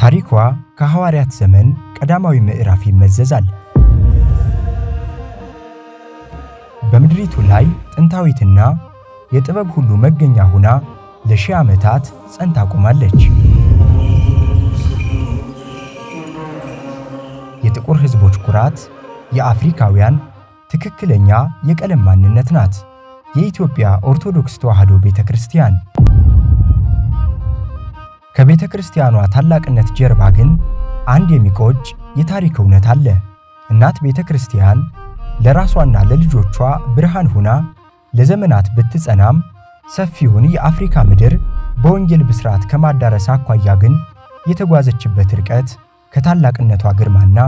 ታሪኳ ከሐዋርያት ዘመን ቀዳማዊ ምዕራፍ ይመዘዛል። በምድሪቱ ላይ ጥንታዊትና የጥበብ ሁሉ መገኛ ሆና ለሺህ ዓመታት ጸንታ ቆማለች። የጥቁር ሕዝቦች ኩራት፣ የአፍሪካውያን ትክክለኛ የቀለም ማንነት ናት የኢትዮጵያ ኦርቶዶክስ ተዋሕዶ ቤተክርስቲያን። ከቤተክርስቲያኗ ታላቅነት ጀርባ ግን አንድ የሚቆጭ የታሪክ እውነት አለ። እናት ቤተክርስቲያን ለራሷና ለልጆቿ ብርሃን ሆና ለዘመናት ብትጸናም ሰፊውን የአፍሪካ ምድር በወንጌል ብስራት ከማዳረስ አኳያ ግን የተጓዘችበት ርቀት ከታላቅነቷ ግርማና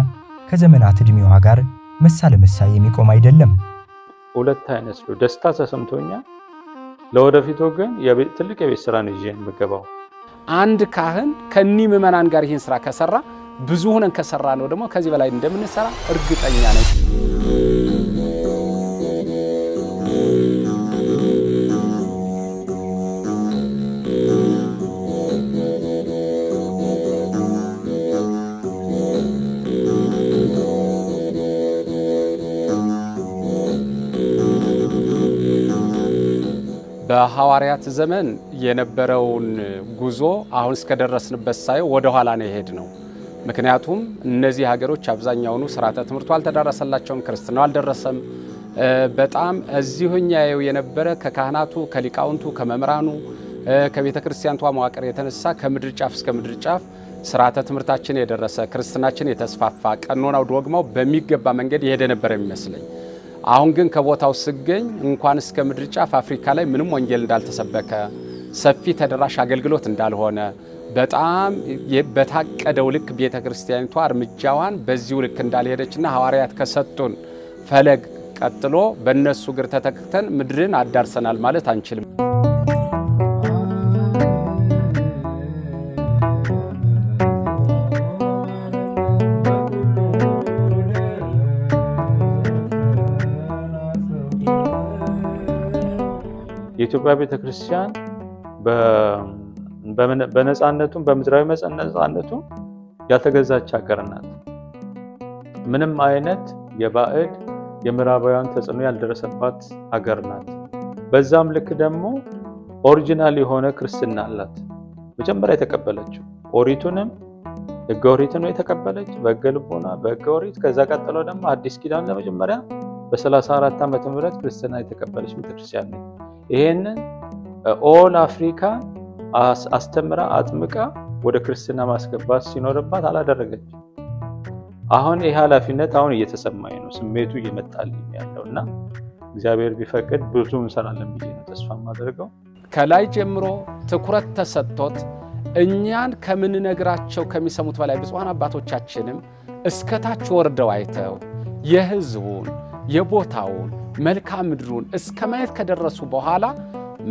ከዘመናት ዕድሜዋ ጋር መሳ ለመሳ የሚቆም አይደለም። ሁለት አይነት ነው። ደስታ ተሰምቶኛል። ለወደፊቱ ግን ትልቅ የቤት ስራ ነው ይዤ የምገባው። አንድ ካህን ከኒ ምዕመናን ጋር ይህን ስራ ከሰራ ብዙ ሆነን ከሰራ ነው ደግሞ ከዚህ በላይ እንደምንሰራ እርግጠኛ ነኝ። በሐዋርያት ዘመን የነበረውን ጉዞ አሁን እስከደረስንበት ሳይሆን ወደ ኋላ ነው የሄድነው። ምክንያቱም እነዚህ ሀገሮች አብዛኛውኑ ስርዓተ ትምህርቱ አልተዳረሰላቸውም፣ ክርስትናው አልደረሰም። በጣም እዚሁኛው የነበረ ከካህናቱ፣ ከሊቃውንቱ፣ ከመምህራኑ፣ ከቤተ ክርስቲያኗ መዋቅር የተነሳ ከምድር ጫፍ እስከ ምድር ጫፍ ስርዓተ ትምህርታችን የደረሰ ክርስትናችን የተስፋፋ ቀኖናው ዶግማው በሚገባ መንገድ የሄደ ነበር የሚመስለኝ። አሁን ግን ከቦታው ስገኝ እንኳን እስከ ምድር ጫፍ አፍሪካ ላይ ምንም ወንጌል እንዳልተሰበከ፣ ሰፊ ተደራሽ አገልግሎት እንዳልሆነ፣ በጣም በታቀደው ልክ ቤተክርስቲያኒቷ እርምጃዋን በዚሁ ልክ እንዳልሄደችና ሐዋርያት ከሰጡን ፈለግ ቀጥሎ በእነሱ እግር ተተክተን ምድርን አዳርሰናል ማለት አንችልም። የኢትዮጵያ ቤተክርስቲያን በነፃነቱም በምድራዊ ነፃነቱም ያልተገዛች ሀገር ናት። ምንም አይነት የባዕድ የምዕራባውያን ተጽዕኖ ያልደረሰባት ሀገር ናት። በዛም ልክ ደግሞ ኦሪጂናል የሆነ ክርስትና አላት። መጀመሪያ የተቀበለችው ኦሪቱንም ሕገ ኦሪትን ነው የተቀበለች፣ በሕገ ልቦና በሕገ ኦሪት። ከዛ ቀጥሎ ደግሞ አዲስ ኪዳን ለመጀመሪያ በ34 ዓመተ ምህረት ክርስትና የተቀበለች ቤተክርስቲያን ነው። ይሄንን ኦል አፍሪካ አስተምራ አጥምቃ ወደ ክርስትና ማስገባት ሲኖርባት አላደረገች። አሁን ይሄ ኃላፊነት አሁን እየተሰማኝ ነው፣ ስሜቱ እየመጣልኝ ያለውና እግዚአብሔር ቢፈቅድ ብዙ እንሰራለን ብዬ ነው ተስፋ ማድረገው። ከላይ ጀምሮ ትኩረት ተሰጥቶት እኛን ከምንነግራቸው ከሚሰሙት በላይ ብፁዓን አባቶቻችንም እስከታች ወርደው አይተው የህዝቡን የቦታውን መልክዓ ምድሩን እስከ ማየት ከደረሱ በኋላ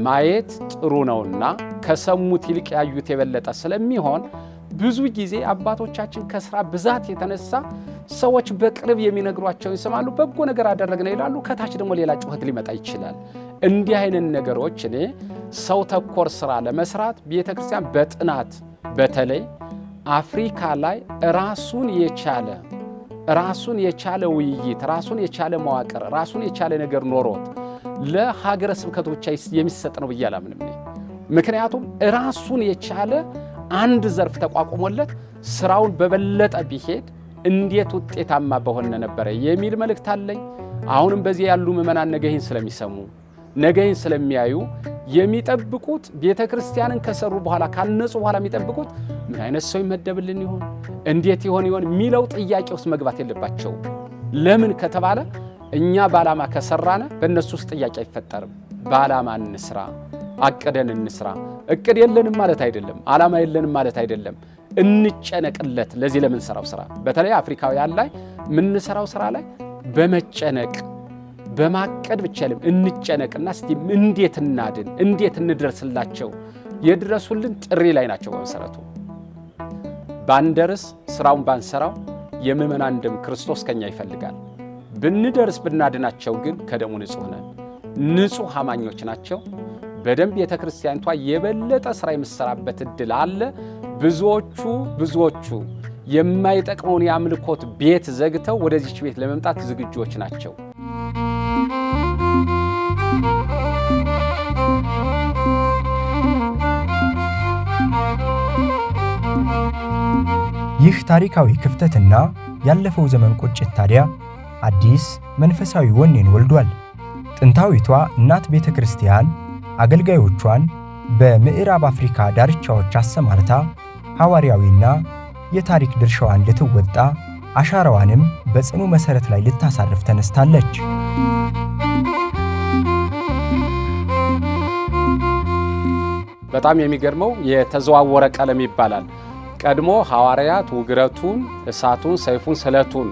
ማየት ጥሩ ነውና ከሰሙት ይልቅ ያዩት የበለጠ ስለሚሆን ብዙ ጊዜ አባቶቻችን ከስራ ብዛት የተነሳ ሰዎች በቅርብ የሚነግሯቸውን ይሰማሉ፣ በጎ ነገር አደረግነ ይላሉ። ከታች ደግሞ ሌላ ጩኸት ሊመጣ ይችላል። እንዲህ አይነት ነገሮች እኔ ሰው ተኮር ስራ ለመስራት ቤተክርስቲያን በጥናት በተለይ አፍሪካ ላይ ራሱን የቻለ ውይይት፣ ራሱን የቻለ መዋቅር፣ ራሱን የቻለ ነገር ኖሮት ለሀገረ ስብከቱ ብቻ የሚሰጥ ነው ብዬ አላምንም። ምክንያቱም ራሱን የቻለ አንድ ዘርፍ ተቋቁሞለት ስራውን በበለጠ ቢሄድ እንዴት ውጤታማ በሆነ ነበረ የሚል መልእክት አለኝ። አሁንም በዚህ ያሉ ምዕመናን ነገይን ስለሚሰሙ ነገይን ስለሚያዩ የሚጠብቁት ቤተክርስቲያንን ከሰሩ በኋላ ካልነጹ በኋላ የሚጠብቁት ምን አይነት ሰው ይመደብልን ይሆን እንዴት ይሆን የሚለው ጥያቄ ውስጥ መግባት የለባቸው። ለምን ከተባለ እኛ በዓላማ ከሰራነ በእነሱ ውስጥ ጥያቄ አይፈጠርም። በዓላማ እንስራ፣ አቅደን እንስራ። እቅድ የለንም ማለት አይደለም፣ ዓላማ የለንም ማለት አይደለም። እንጨነቅለት ለዚህ ለምንሰራው ስራ። በተለይ አፍሪካውያን ላይ ምንሰራው ስራ ላይ በመጨነቅ በማቀድ ብቻ አይደለም፣ እንጨነቅና እስቲ እንዴት እናድን፣ እንዴት እንድረስላቸው፣ የድረሱልን ጥሪ ላይ ናቸው። በመሰረቱ ባንደርስ ስራውን ባንሰራው የምዕመናን ደም ክርስቶስ ከኛ ይፈልጋል። ብንደርስ ብናድናቸው ግን ከደሙ ንጹህ ነን፣ ንጹህ አማኞች ናቸው። በደንብ ቤተክርስቲያኒቷ የበለጠ ስራ የምትሰራበት እድል አለ። ብዙዎቹ የማይጠቅመውን የአምልኮት ቤት ዘግተው ወደዚች ቤት ለመምጣት ዝግጁዎች ናቸው። ይህ ታሪካዊ ክፍተትና ያለፈው ዘመን ቁጭት ታዲያ አዲስ መንፈሳዊ ወኔን ወልዷል። ጥንታዊቷ እናት ቤተ ክርስቲያን አገልጋዮቿን በምዕራብ አፍሪካ ዳርቻዎች አሰማርታ ሐዋርያዊና የታሪክ ድርሻዋን ልትወጣ አሻራዋንም በጽኑ መሠረት ላይ ልታሳርፍ ተነስታለች። በጣም የሚገርመው የተዘዋወረ ቀለም ይባላል። ቀድሞ ሐዋርያት ውግረቱን፣ እሳቱን፣ ሰይፉን፣ ስለቱን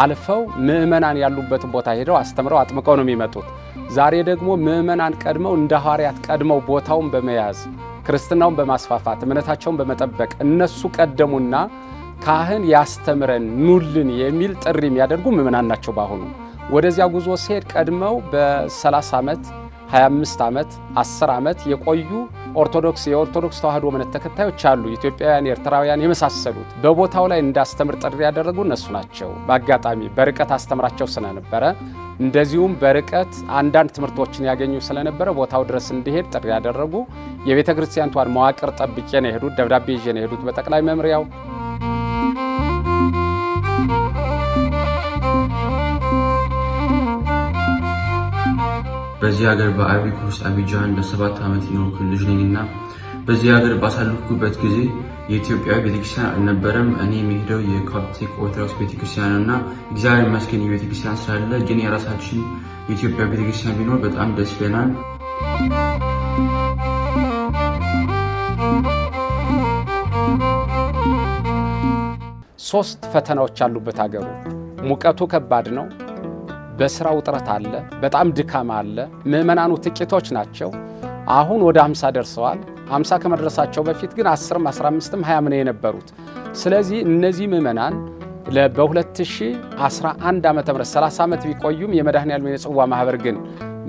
አልፈው ምእመናን ያሉበትን ቦታ ሄደው አስተምረው አጥምቀው ነው የሚመጡት። ዛሬ ደግሞ ምእመናን ቀድመው እንደ ሐዋርያት ቀድመው ቦታውን በመያዝ ክርስትናውን በማስፋፋት እምነታቸውን በመጠበቅ እነሱ ቀደሙና ካህን ያስተምረን ኑልን የሚል ጥሪ የሚያደርጉ ምእመናን ናቸው። ባሁኑ ወደዚያ ጉዞ ሲሄድ ቀድመው በ30 ዓመት 25 ዓመት 10 ዓመት የቆዩ የኦርቶዶክስ ተዋህዶ እምነት ተከታዮች አሉ። ኢትዮጵያውያን፣ ኤርትራውያን የመሳሰሉት በቦታው ላይ እንዳስተምር ጥሪ ያደረጉ እነሱ ናቸው። በአጋጣሚ በርቀት አስተምራቸው ስለነበረ እንደዚሁም በርቀት አንዳንድ ትምህርቶችን ያገኙ ስለነበረ ቦታው ድረስ እንዲሄድ ጥሪ ያደረጉ የቤተ ክርስቲያኒቷን መዋቅር ጠብቄ ነው የሄዱት። ደብዳቤ ይዤ ነው የሄዱት በጠቅላይ መምሪያው። በዚህ ሀገር በአይቮሪ ኮስት አቢጃን ለ7 ዓመት የኖርኩ ልጅ ነኝና በዚህ ሀገር ባሳለፍኩበት ጊዜ የኢትዮጵያ ቤተክርስቲያን አልነበረም። እኔ የሚሄደው የኮፕቲክ ኦርቶዶክስ ቤተክርስቲያን እና እግዚአብሔር ይመስገን የቤተክርስቲያን ስላለ፣ ግን የራሳችን የኢትዮጵያ ቤተክርስቲያን ቢኖር በጣም ደስ ይለናል። ሶስት ፈተናዎች አሉበት ሀገሩ። ሙቀቱ ከባድ ነው። በስራ ውጥረት አለ። በጣም ድካም አለ። ምእመናኑ ጥቂቶች ናቸው። አሁን ወደ 50 ደርሰዋል። 50 ከመድረሳቸው በፊት ግን 10ም 15ም 20 ነው የነበሩት። ስለዚህ እነዚህ ምእመናን በ2011 ዓ.ም 30 ዓመት ቢቆዩም የመድኃኔዓለም የጽዋ ማህበር ግን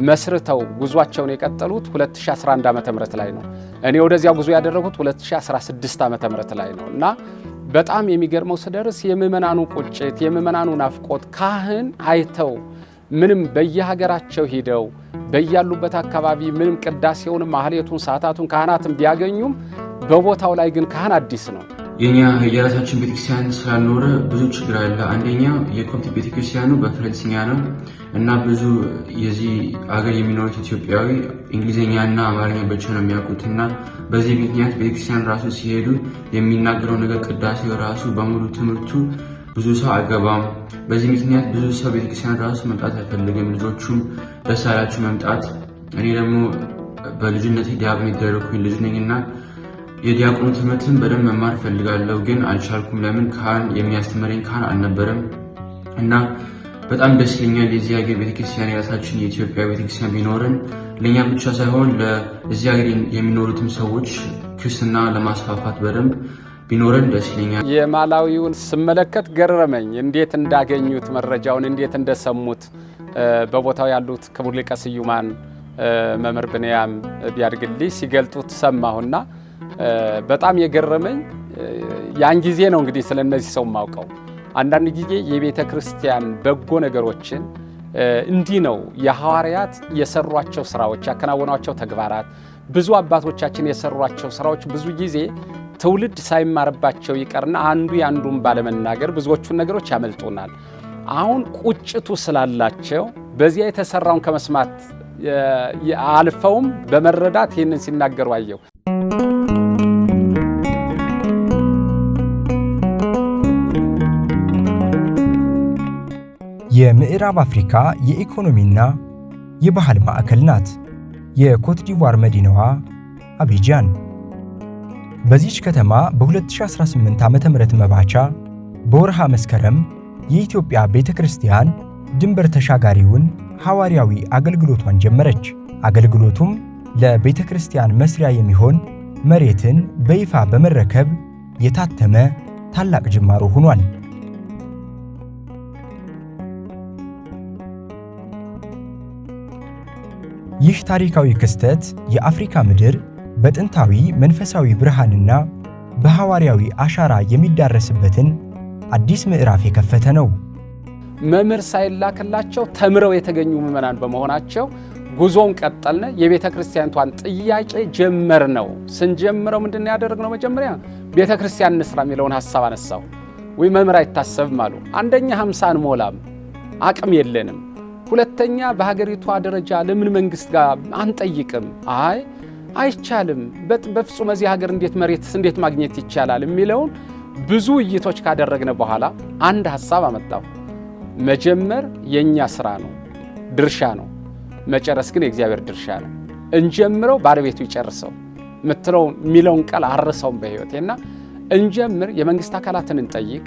መስርተው ጉዟቸውን የቀጠሉት 2011 ዓ.ም ላይ ነው። እኔ ወደዚያ ጉዞ ያደረጉት 2016 ዓ.ም ላይ ነው እና በጣም የሚገርመው ስደርስ የምእመናኑ ቁጭት፣ የምእመናኑ ናፍቆት ካህን አይተው ምንም በየሀገራቸው ሂደው በያሉበት አካባቢ ምንም ቅዳሴውን፣ ማህሌቱን፣ ሰዓታቱን ካህናትን ቢያገኙም በቦታው ላይ ግን ካህን አዲስ ነው። የኛ የራሳችን ቤተክርስቲያን ስላልኖረ ብዙ ችግር አለ። አንደኛ የኮፕቲክ ቤተክርስቲያኑ በፈረንሳይኛ ነው እና ብዙ የዚህ አገር የሚኖሩት ኢትዮጵያዊ እንግሊዝኛና አማርኛ ብቻ ነው የሚያውቁት እና በዚህ ምክንያት ቤተክርስቲያን ራሱ ሲሄዱ የሚናገረው ነገር ቅዳሴው ራሱ በሙሉ ትምህርቱ ብዙ ሰው አይገባም። በዚህ ምክንያት ብዙ ሰው ቤተክርስቲያን ራሱ መምጣት አይፈልግም። ልጆቹም ደስ አላችሁ መምጣት። እኔ ደግሞ በልጅነቴ ዲያቆን የተደረኩኝ ልጅ ነኝና የዲያቆኑ ትምህርትን በደንብ መማር ፈልጋለሁ፣ ግን አልቻልኩም። ለምን? ካህን የሚያስተምረኝ ካህን አልነበረም እና በጣም ደስ ይለኛል የዚህ ሀገር ቤተክርስቲያን የራሳችን የኢትዮጵያ ቤተክርስቲያን ቢኖርን ለእኛ ብቻ ሳይሆን ለዚህ ሀገር የሚኖሩትም ሰዎች ክርስትና ለማስፋፋት በደንብ ቢኖረን ደስ ይለኛል። የማላዊውን ስመለከት ገረመኝ። እንዴት እንዳገኙት መረጃውን እንዴት እንደሰሙት በቦታው ያሉት ክቡር ሊቀ ስዩማን መምህር ብንያም ቢያድግልኝ ሲገልጡት ሰማሁና በጣም የገረመኝ ያን ጊዜ ነው። እንግዲህ ስለ እነዚህ ሰው ማውቀው አንዳንድ ጊዜ የቤተ ክርስቲያን በጎ ነገሮችን እንዲህ ነው የሐዋርያት የሰሯቸው ስራዎች፣ ያከናወኗቸው ተግባራት፣ ብዙ አባቶቻችን የሰሯቸው ስራዎች ብዙ ጊዜ ትውልድ ሳይማርባቸው ይቀርና አንዱ ያንዱን ባለመናገር ብዙዎቹን ነገሮች ያመልጡናል። አሁን ቁጭቱ ስላላቸው በዚያ የተሰራውን ከመስማት አልፈውም በመረዳት ይህንን ሲናገሩ አየው። የምዕራብ አፍሪካ የኢኮኖሚና የባህል ማዕከል ናት። የኮት ዲቯር መዲናዋ አቢጃን። በዚች ከተማ በ2018 ዓ.ም መባቻ በወርሃ መስከረም የኢትዮጵያ ቤተክርስቲያን ድንበር ተሻጋሪውን ሐዋርያዊ አገልግሎቷን ጀመረች። አገልግሎቱም ለቤተክርስቲያን መስሪያ የሚሆን መሬትን በይፋ በመረከብ የታተመ ታላቅ ጅማሮ ሆኗል። ይህ ታሪካዊ ክስተት የአፍሪካ ምድር በጥንታዊ መንፈሳዊ ብርሃንና በሐዋርያዊ አሻራ የሚዳረስበትን አዲስ ምዕራፍ የከፈተ ነው። መምህር ሳይላክላቸው ተምረው የተገኙ ምዕመናን በመሆናቸው ጉዞውን ቀጠልነ። የቤተ ክርስቲያኒቷን ጥያቄ ጀመር ነው። ስንጀምረው ምንድን ያደረግነው? መጀመሪያ ቤተ ክርስቲያን እንስራ የሚለውን ሐሳብ አነሳው። ወይ መምህር አይታሰብም አሉ። አንደኛ 50 አንሞላም፣ አቅም የለንም። ሁለተኛ በሀገሪቷ ደረጃ ለምን መንግስት ጋር አንጠይቅም? አይቻልም፣ በፍጹም እዚህ ሀገር እንዴት መሬትስ እንዴት ማግኘት ይቻላል የሚለውን ብዙ ውይይቶች ካደረግነ በኋላ አንድ ሐሳብ አመጣው። መጀመር የኛ ስራ ነው፣ ድርሻ ነው። መጨረስ ግን የእግዚአብሔር ድርሻ ነው። እንጀምረው ባለቤቱ ይጨርሰው የሚለውን ቃል አረሰውም በህይወቴና እንጀምር፣ የመንግስት አካላትን እንጠይቅ፣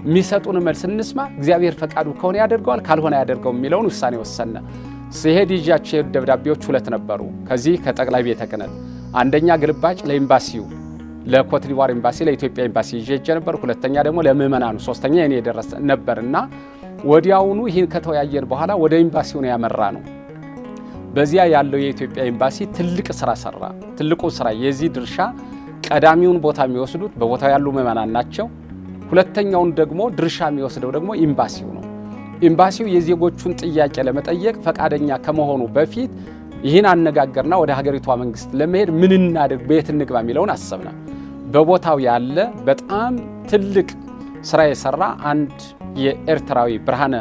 የሚሰጡን መልስ እንስማ፣ እግዚአብሔር ፈቃዱ ከሆነ ያደርገዋል፣ ካልሆነ ያደርገው የሚለውን ውሳኔ ወሰነ። ሲሄድ ይዣቸው ደብዳቤዎች 2 ነበሩ። ከዚህ ከጠቅላይ ቤተ ክህነት አንደኛ ግልባጭ ለኤምባሲው ለኮት ዲቯር ኤምባሲ ለኢትዮጵያ ኤምባሲ ይዤ ነበር። ሁለተኛ ደግሞ ለምዕመናኑ፣ ሶስተኛ እኔ ደረሰ ነበርና ወዲያውኑ ይህን ከተወያየን በኋላ ወደ ኤምባሲው ነው ያመራ ነው። በዚያ ያለው የኢትዮጵያ ኤምባሲ ትልቅ ስራ ሰራ። ትልቁ ስራ የዚህ ድርሻ ቀዳሚውን ቦታ የሚወስዱት በቦታው ያሉ ምዕመናን ናቸው። ሁለተኛውን ደግሞ ድርሻ የሚወስደው ደግሞ ኤምባሲው ነው። ኤምባሲው የዜጎቹን ጥያቄ ለመጠየቅ ፈቃደኛ ከመሆኑ በፊት ይህን አነጋገርና ወደ ሀገሪቷ መንግስት ለመሄድ ምን እናድርግ፣ በየት እንግባ የሚለውን አሰብና በቦታው ያለ በጣም ትልቅ ስራ የሰራ አንድ የኤርትራዊ ብርሃነ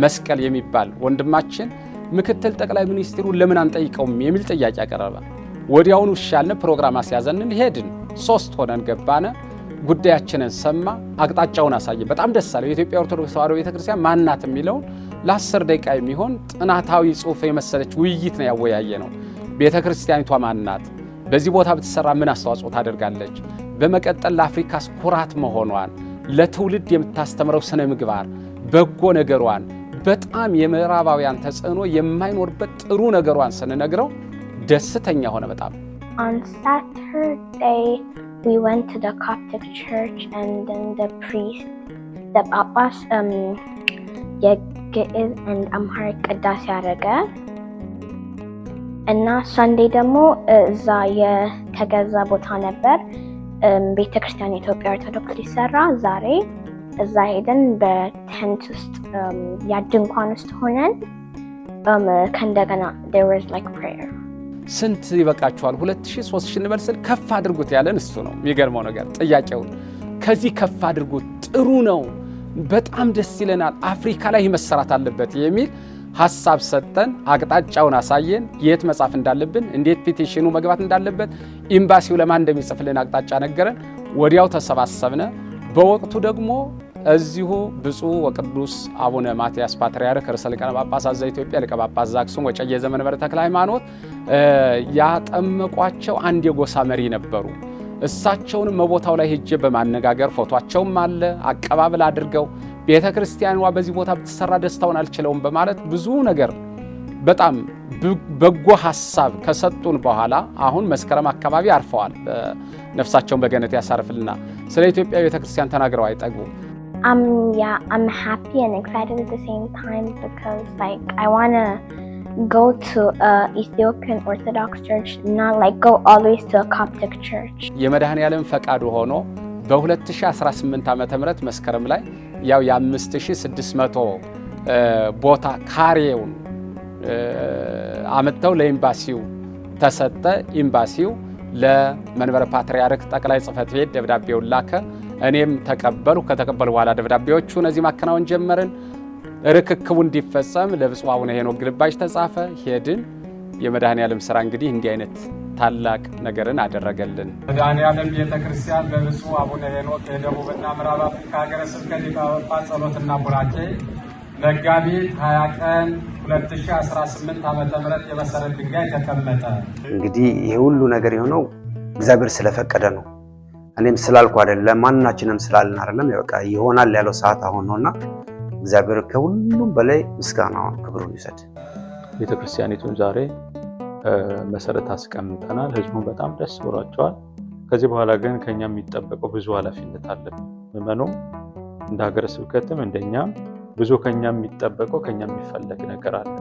መስቀል የሚባል ወንድማችን ምክትል ጠቅላይ ሚኒስትሩን ለምን አንጠይቀውም የሚል ጥያቄ አቀረበ። ወዲያውኑ ሻልነ፣ ፕሮግራም አስያዘንን፣ ሄድን። 3 ሆነን ገባነ። ጉዳያችንን ሰማ፣ አቅጣጫውን አሳየ። በጣም ደስ አለው። የኢትዮጵያ ኦርቶዶክስ ተዋሕዶ ቤተክርስቲያን ማናት የሚለውን ለ10 ደቂቃ የሚሆን ጥናታዊ ጽሑፍ የመሰለች ውይይት ነው ያወያየ ነው። ቤተክርስቲያኒቷ ማናት? በዚህ ቦታ ብትሰራ ምን አስተዋጽኦ ታደርጋለች? በመቀጠል ለአፍሪካስ ኩራት መሆኗን፣ ለትውልድ የምታስተምረው ስነ ምግባር፣ በጎ ነገሯን፣ በጣም የምዕራባውያን ተጽዕኖ የማይኖርበት ጥሩ ነገሯን ስንነግረው ደስተኛ ሆነ በጣም። On Saturday we went to the Coptic church and then the priest, the Papas, የግዕዝ and Amharic ቅዳሴ ያደረገ እና Sunday ደግሞ እዛ የተገዛ ቦታ ነበር ቤተክርስቲያን የኢትዮጵያ ኦርቶዶክስ ሊሰራ ዛሬ እዛ ሄደን በቴንት ውስጥ ያድንኳን ውስጥ ሆነን ከእንደገና there was like prayer። ስንት ይበቃችኋል? 2000 3000 እንበልስል ከፍ አድርጉት ያለን እሱ ነው። የሚገርመው ነገር ጥያቄውን ከዚህ ከፍ አድርጉት፣ ጥሩ ነው፣ በጣም ደስ ይለናል፣ አፍሪካ ላይ መሰራት አለበት የሚል ሐሳብ ሰጠን። አቅጣጫውን አሳየን፣ የት መጻፍ እንዳለብን፣ እንዴት ፒቲሽኑ መግባት እንዳለበት፣ ኤምባሲው ለማን እንደሚጽፍልን አቅጣጫ ነገረን። ወዲያው ተሰባሰብነ። በወቅቱ ደግሞ እዚሁ ብፁዕ ወቅዱስ አቡነ ማትያስ ፓትርያርክ ርዕሰ ሊቃነ ጳጳሳት ዘኢትዮጵያ ሊቀ ጳጳስ ዘአክሱም ወዕጨጌ ዘመንበረ ተክለ ሃይማኖት ያጠመቋቸው አንድ የጎሳ መሪ ነበሩ። እሳቸውንም በቦታው ላይ ሄጄ በማነጋገር ፎቶአቸውም አለ አቀባበል አድርገው ቤተ ክርስቲያኗ በዚህ ቦታ ብትሰራ ደስታውን አልችለውም በማለት ብዙ ነገር በጣም በጎ ሐሳብ ከሰጡን በኋላ አሁን መስከረም አካባቢ አርፈዋል። ነፍሳቸውን በገነት ያሳርፍልና ስለ ኢትዮጵያ ቤተ ክርስቲያን ተናግረው አይጠግቡም። I'm happy and excited at the same time because like I want to go to Ethiopian Orthodox church, not like go always to a Coptic church. የመድኃኔዓለም ፈቃዱ ሆኖ በ2018 ዓመተ ምህረት መስከረም ላይ ያው የ5600 ቦታ ካሬውን አመጣው ለኤምባሲው ተሰጠ። ኤምባሲው ለመንበረ ፓትርያርክ ጠቅላይ ጽሕፈት ቤት ደብዳቤውን ላከ። እኔም ተቀበሉ። ከተቀበሉ በኋላ ደብዳቤዎቹ እነዚህ ማከናወን ጀመርን። ርክክቡ እንዲፈጸም ለብፁዕ አቡነ ሄኖክ ግልባጭ ተጻፈ። ሄድን። የመድኃኔዓለም ሥራ እንግዲህ እንዲህ አይነት ታላቅ ነገርን አደረገልን። መድኃኔዓለም ቤተክርስቲያን በብፁዕ አቡነ ሄኖክ የደቡብና ምዕራብ አፍሪካ ሀገረ ስብከት ሊቀ ጳጳስ ጸሎትና ቡራኬ መጋቢት 20 ቀን 2018 ዓመተ ምህረት የመሰረት ድንጋይ ተቀመጠ። እንግዲህ ይሄ ሁሉ ነገር የሆነው እግዚአብሔር ስለፈቀደ ነው። እኔም ስላልኩ አይደለም፣ ማንናችንም ስላልን አይደለም። በቃ ይሆናል ያለው ሰዓት አሁን ነውና እግዚአብሔር ከሁሉም በላይ ምስጋናውን ክብሩን ይሰጥ። ቤተክርስቲያኒቱን ዛሬ መሰረት አስቀምጠናል። ህዝቡን በጣም ደስ ብሏቸዋል። ከዚህ በኋላ ግን ከኛ የሚጠበቀው ብዙ ኃላፊነት አለ። ምዕመኑም እንደ ሀገረ ስብከትም እንደኛም ብዙ ከኛ የሚጠበቀው ከኛ የሚፈለግ ነገር አለ።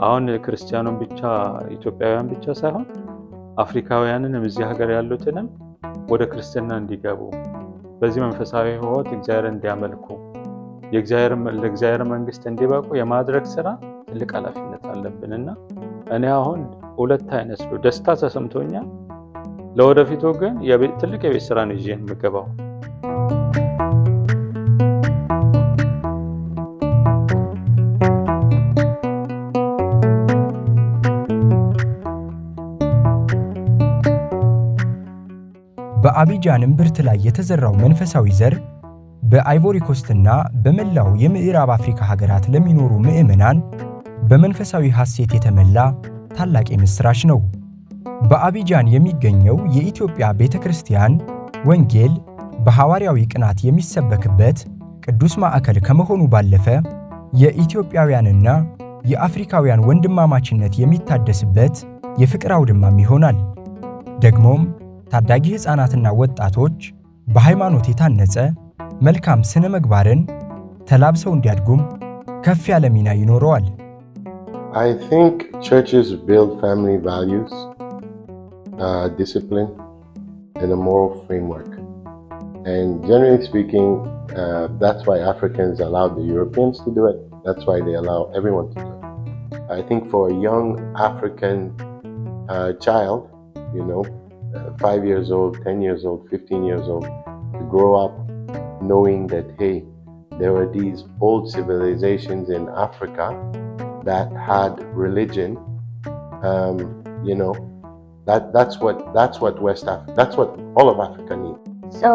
አሁን ክርስቲያኑን ብቻ ኢትዮጵያውያን ብቻ ሳይሆን አፍሪካውያንንም እዚህ ሀገር ያሉትንም ወደ ክርስትና እንዲገቡ በዚህ መንፈሳዊ ሕይወት እግዚአብሔር እንዲያመልኩ ለእግዚአብሔር መንግስት እንዲበቁ የማድረግ ስራ ትልቅ ኃላፊነት አለብንና እኔ አሁን ሁለት አይነት ደስታ ተሰምቶኛል። ለወደፊቱ ግን ትልቅ የቤት ስራ ነው ይዤ የምገባው። በአቢጃን እምብርት ላይ የተዘራው መንፈሳዊ ዘር በአይቮሪ ኮስትና በመላው የምዕራብ አፍሪካ ሀገራት ለሚኖሩ ምዕመናን በመንፈሳዊ ሐሴት የተመላ ታላቅ የምስራች ነው። በአቢጃን የሚገኘው የኢትዮጵያ ቤተክርስቲያን ወንጌል በሐዋርያዊ ቅናት የሚሰበክበት ቅዱስ ማዕከል ከመሆኑ ባለፈ የኢትዮጵያውያንና የአፍሪካውያን ወንድማማችነት የሚታደስበት የፍቅር አውድማም ይሆናል። ደግሞም ታዳጊ ሕፃናትና ወጣቶች በሃይማኖት የታነጸ መልካም ስነ ምግባርን ተላብሰው እንዲያድጉም ከፍ ያለ ሚና ይኖረዋል። I think churches build family values, discipline, and a moral framework. And generally speaking, that's why Africans allowed the Europeans to do it. That's why they allow everyone to do it. I think for a young African child, 5 years old, 10 years old, 15 years old, to grow up knowing that, hey, there were these old civilizations in Africa that had religion, that's what West Africa, that's what all of Africa needs. So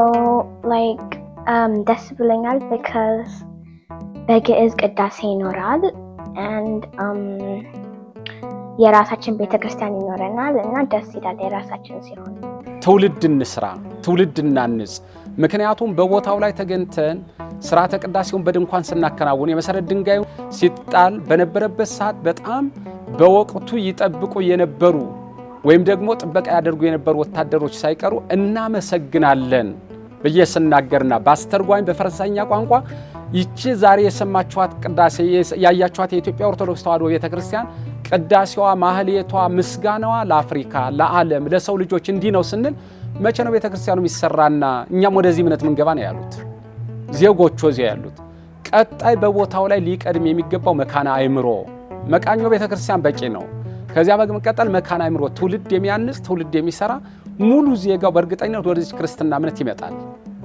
ደስ ብሎኛል because በግዕዝ ቅዳሴ ይኖራል and የራሳችን ቤተክርስቲያን ይኖረናል እና ደስ ይላል የራሳችን ሲሆን። ትውልድ እንስራ፣ ትውልድ እናንጽ። ምክንያቱም በቦታው ላይ ተገኝተን ስርዓተ ቅዳሴውን በድንኳን ስናከናውን የመሰረት ድንጋዩ ሲጣል በነበረበት ሰዓት በጣም በወቅቱ ይጠብቁ የነበሩ ወይም ደግሞ ጥበቃ ያደርጉ የነበሩ ወታደሮች ሳይቀሩ እናመሰግናለን በየስናገርና ባስተርጓኝ በፈረንሳይኛ ቋንቋ ይቺ ዛሬ የሰማችኋት ቅዳሴ ያያችኋት የኢትዮጵያ ኦርቶዶክስ ተዋሕዶ ቤተክርስቲያን ቅዳሴዋ፣ ማህሌቷ፣ ምስጋናዋ ለአፍሪካ፣ ለዓለም፣ ለሰው ልጆች እንዲህ ነው ስንል መቼ ነው ቤተክርስቲያኑ የሚሰራና እኛም ወደዚህ እምነት ምንገባ ነው ያሉት ዜጎቹ እዚያ ያሉት። ቀጣይ በቦታው ላይ ሊቀድም የሚገባው መካነ አእምሮ መቃኞ ቤተክርስቲያን በቂ ነው። ከዚያ በመቀጠል መካነ አእምሮ ትውልድ የሚያንጽ ትውልድ የሚሰራ ሙሉ ዜጋው በእርግጠኝነት ወደዚህ ክርስትና እምነት ይመጣል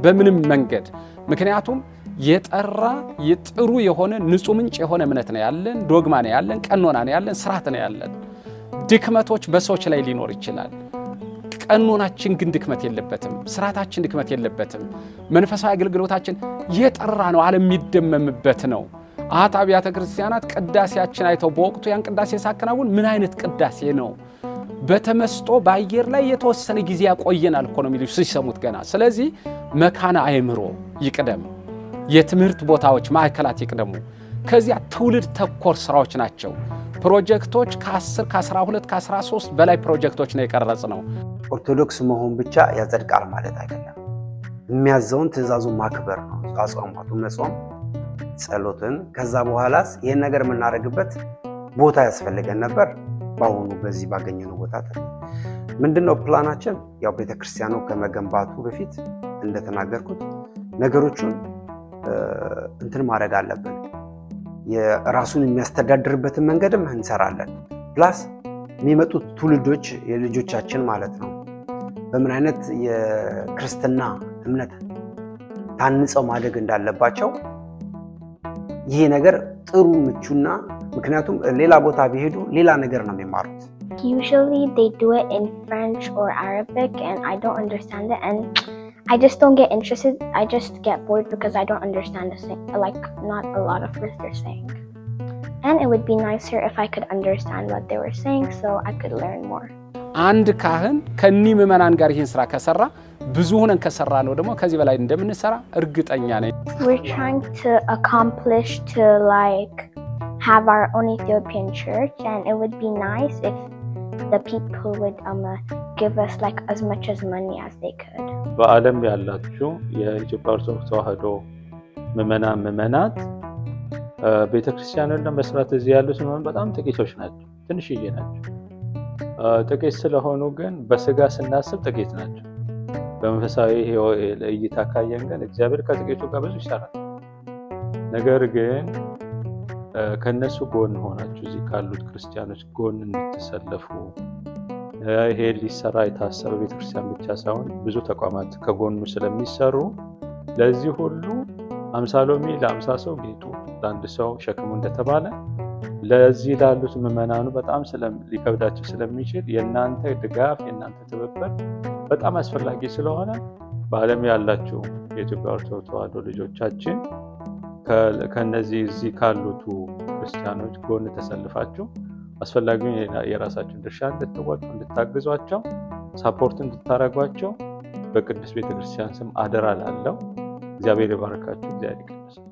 በምንም መንገድ። ምክንያቱም የጠራ የጥሩ የሆነ ንጹህ ምንጭ የሆነ እምነት ነው ያለን፣ ዶግማ ነው ያለን፣ ቀኖና ነው ያለን፣ ስርዓት ነው ያለን። ድክመቶች በሰዎች ላይ ሊኖር ይችላል። ቀኖናችን ግን ድክመት የለበትም፣ ስርዓታችን ድክመት የለበትም። መንፈሳዊ አገልግሎታችን የጠራ ነው፣ ዓለም የሚደመምበት ነው። አሃት አብያተ ክርስቲያናት ቅዳሴያችን አይተው በወቅቱ ያን ቅዳሴ ሳከናውን ምን አይነት ቅዳሴ ነው በተመስጦ በአየር ላይ የተወሰነ ጊዜ ያቆየናል እኮ ነው የሚሉ ሲሰሙት ገና። ስለዚህ መካነ አእምሮ ይቅደም፣ የትምህርት ቦታዎች ማዕከላት ይቅደሙ። ከዚያ ትውልድ ተኮር ስራዎች ናቸው። ፕሮጀክቶች ከ10 ከ12 ከ13 በላይ ፕሮጀክቶች ነው የቀረጽ ነው። ኦርቶዶክስ መሆን ብቻ ያጸድቃል ማለት አይደለም። የሚያዘውን ትእዛዙን ማክበር ነው። አጽዋማቱን መጾም፣ ጸሎትን። ከዛ በኋላስ ይሄን ነገር የምናደርግበት ቦታ ያስፈልገን ነበር። በአሁኑ በዚህ ባገኘነው ቦታ ምንድነው ፕላናችን? ያው ቤተክርስቲያኑ ከመገንባቱ በፊት እንደተናገርኩት ነገሮቹን እንትን ማድረግ አለብን። የራሱን የሚያስተዳድርበትን መንገድም እንሰራለን። ፕላስ የሚመጡት ትውልዶች የልጆቻችን ማለት ነው በምን አይነት የክርስትና እምነት ታንጸው ማደግ እንዳለባቸው ይሄ ነገር ጥሩ ምቹና ምክንያቱም ሌላ ቦታ ቢሄዱ ሌላ ነገር ነው የሚማሩት። Usually they do it in French or Arabic and I don't understand it and I just don't get interested. I just get bored because I don't understand not a lot of what they're saying. And it would be nicer if I could understand what they were saying so I could learn more. አንድ ካህን ከኒ ምዕመናን ጋር ይህን ስራ ከሰራ ብዙ ሆነን ከሰራ ነው ደግሞ ከዚህ በላይ እንደምንሰራ እርግጠኛ ነኝ። We're trying to accomplish to have our own Ethiopian church and it would be nice if the people would give us as much as money as they could. በዓለም ያላችሁ የኢትዮጵያ ኦርቶዶክስ ተዋሕዶ ምዕመናት ቤተክርስቲያንን ለመስራት እዚህ ያሉት በጣም ጥቂቶች ናቸው፣ ትንሽዬ ናቸው። ጥቂት ስለሆኑ ግን በስጋ ስናስብ ጥቂት ናቸው። በመንፈሳዊ እይታ ካየን ግን እግዚአብሔር ከጥቂቱ ጋር ብዙ ይሰራል። ነገር ግን ከነሱ ጎን ሆናችሁ እዚህ ካሉት ክርስቲያኖች ጎን እንድትሰለፉ ይሄ ሊሰራ የታሰበ ቤተክርስቲያን ብቻ ሳይሆን ብዙ ተቋማት ከጎኑ ስለሚሰሩ ለዚህ ሁሉ 50 ሎሚ ለ50 ሰው ጌጡ ለአንድ ሰው ሸክሙ እንደተባለ ለዚህ ላሉት ምዕመናኑ በጣም ሊከብዳቸው ስለሚችል የእናንተ ድጋፍ የእናንተ ትብብር በጣም አስፈላጊ ስለሆነ በዓለም ያላችሁ የኢትዮጵያ ኦርቶዶክስ ተዋሕዶ ልጆቻችን ከነዚህ እዚህ ካሉት ክርስቲያኖች ጎን ተሰልፋችሁ አስፈላጊውን የራሳችሁን ድርሻ እንድትወጡ እንድታግዟቸው ሳፖርት እንድታረጓቸው በቅዱስ ቤተክርስቲያን ስም አደራ ላለው እግዚአብሔር ይባርካችሁ። እግዚአብሔር ይቀድሳችሁ።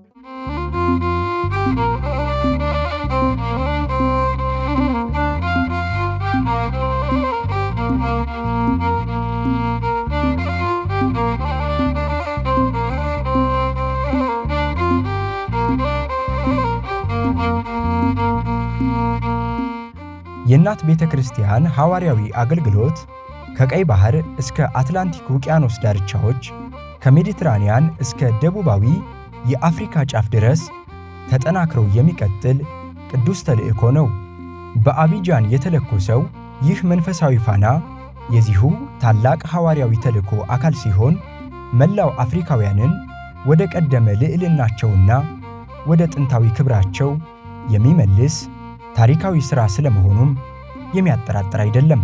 የእናት ቤተ ክርስቲያን ሐዋርያዊ አገልግሎት ከቀይ ባህር እስከ አትላንቲክ ውቅያኖስ ዳርቻዎች ከሜዲትራኒያን እስከ ደቡባዊ የአፍሪካ ጫፍ ድረስ ተጠናክረው የሚቀጥል ቅዱስ ተልእኮ ነው። በአቢጃን የተለኮሰው ይህ መንፈሳዊ ፋና የዚሁ ታላቅ ሐዋርያዊ ተልእኮ አካል ሲሆን መላው አፍሪካውያንን ወደ ቀደመ ልዕልናቸውና ወደ ጥንታዊ ክብራቸው የሚመልስ ታሪካዊ ሥራ ስለመሆኑም የሚያጠራጥር አይደለም።